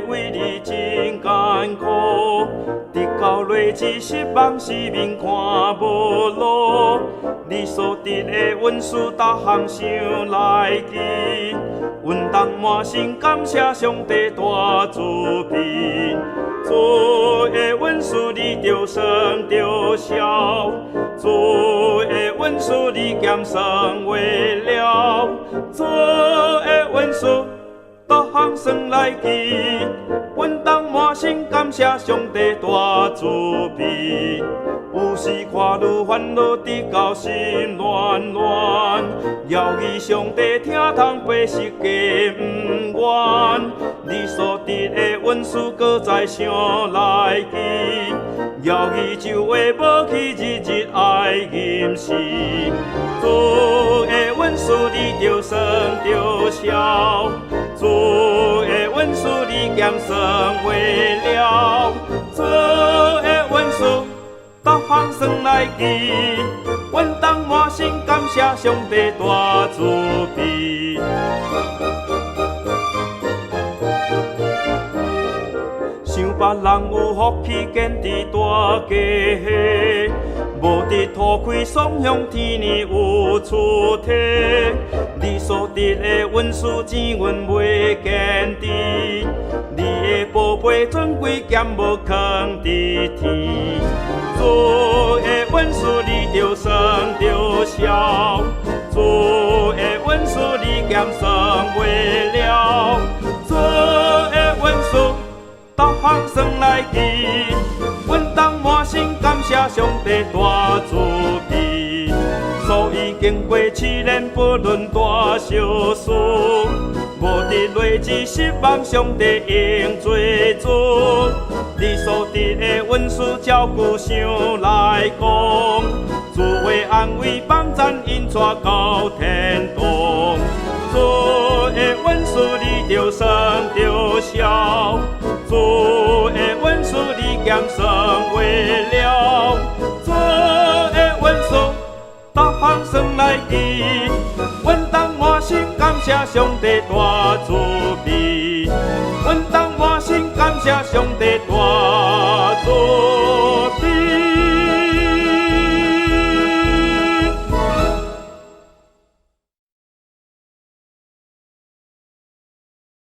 为你真艰苦，直到落日失望，四面看无路。你所得的恩赐，逐项想来记。阮当满心感谢上帝大慈悲，做的恩赐你着算着晓，做的恩赐你减算为了，做的恩赐逐项算来记。阮当满心感谢上帝大慈悲。有时看愈烦恼，直到心乱乱，要伊上帝听通白实加不愿。你所得的恩赐，搁再想来记，要伊就会无去，日日爱吟诗。做的恩赐你着算着晓，做的恩赐你减算为了，做的恩赐逐项算来记，阮当满心感谢上帝大慈悲。想别人有福气，坚持大家下，无得吐开爽向天年有出体。你所得的恩赐，钱阮袂坚持，你的宝贝尊贵咸无藏伫天。做的恩赐你着算着晓，做的恩赐你减算为了，做的恩赐逐项算来记。阮当满心感谢上帝大慈悲，所以经过试炼，不论大小事，无得落日失望，上帝应做主。你所得的恩赐，照顾想来讲，主为安慰帮赞，因带到天堂。做的恩赐你着算着晓，做的恩赐你减算为了，做的恩赐逐项算来记。阮当满心感谢上帝大慈悲，阮当满心感谢上帝大